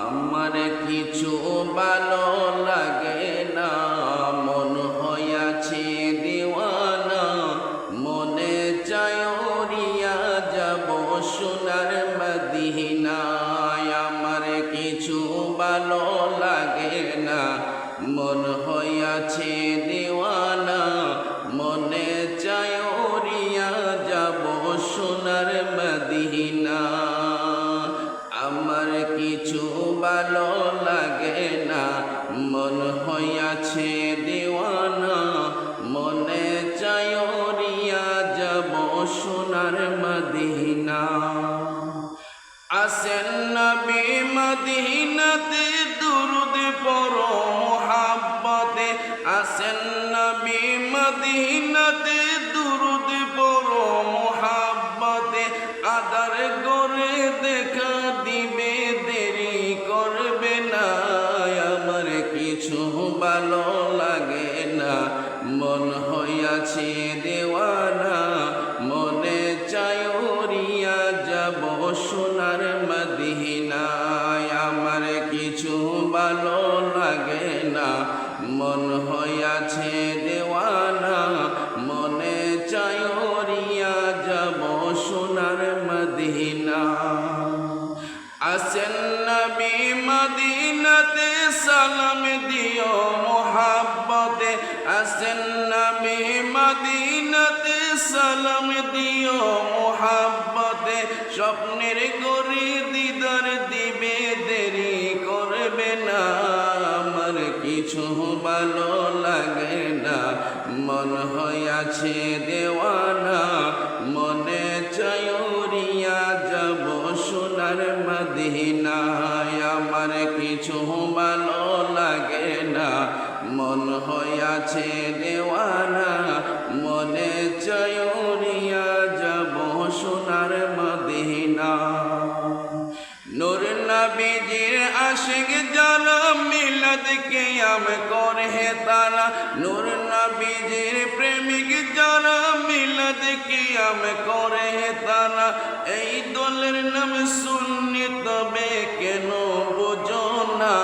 আমার কিছু ভালো লাগে না, মন হইয়াছে দিওয়ানা। মনে চায় উড়িয়া যাব সোনার মদিনায়। আমার কিছু ভালো লাগে না, মন হইয়াছে দিওয়ানা। মনে চায় উড়িয়া যাব সোনার মদিনা। আমার কিছু ভালো লাগে না, মন হইয়াছে দিওয়ানা। মনে চায় উড়িয়া যাব সোনার মদিনা। আসেন নবী মদিনাতে দুরুদ পড়ো মুহাব্বতে। আসেন নবী মদিনাতে দুরুদ পড়ো মুহাব্বতে। আদার করে দেখা দিবে, দেরি করবে না। আমার কিছু ভালো লাগে না, মন হইয়াছে দেওয়ানা। মনে চায় উড়িয়া যাব সোনার মদিনায়। আমার কিছু ভালো লাগে না, মন হইয়াছে দেওয়ানা। মনে চায় উড়িয়া যাব সোনার মদিনা। আসেন নবী মদিনাতে সালাম দিও মুহাব্বতে। আসেন নবী মদিনাতে সালাম দিও মুহাব্বতে। স্বপ্নের গরি দিদার দিবে, দেরি করবে না। আমার কিছু ভালো লাগে না, মন হইয়াছে দেওয়ানা। মনে চায় উড়িয়া যাব সোনার মদিনায়। আমার কিছু ভালো লাগে না, মন হইয়াছে দেওয়ানা। মনে চায় উড়িয়া যাব সোনার মদিনা। নূর নবীজির আশিক যারা মিলাদ কিয়াম করে তারা। নূর নবীজির প্রেমিক যারা মিলাদ কিয়াম করে তারা। এই দলের নাম সুন্নি, তবে কেন বুঝো না।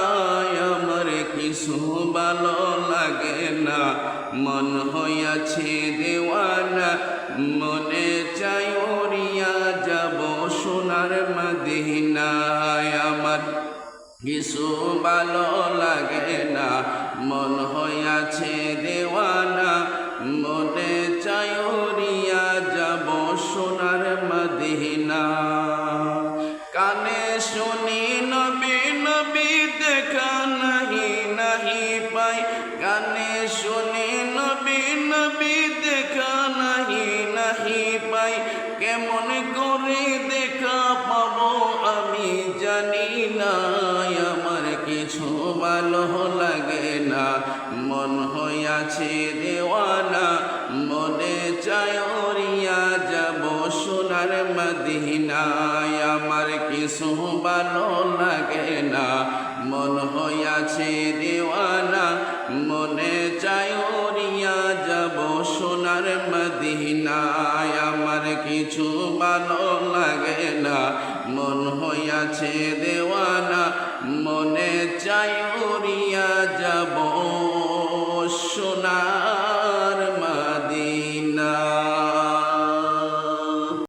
আমার কিছু ভালো লাগে না, মন হইয়াছে দেওয়ানা। মনে চায় উড়িয়া যাব সোনার মদিনায়। আমার কিছু ভালো লাগে না, মন হইয়াছে দেওয়ানা। মনে চায় উড়িয়া যাব সোনার মদিনা। কানে শুনি নবী নবী দেখা নাহি নাহি পাই। কানে শুনি নবী নবী দেখা নাহি নাহি পাই। কেমন করে দেখা পাবো আমি জানি না। আমার কিছু ভালো লাগে না, মন হইয়াছে দেওয়ানা। মনে চায় উড়িয়া যাব সোনার মদিনায়। আমার কিছু ভালো লাগে না, মন হইয়াছে দেওয়ানা। মনে চায় উড়িয়া যাব সোনার মদিনায়। আমার কিছু ভালো লাগে না, মন হইয়াছে দেওয়ানা। মনে চায় উড়িয়া যাব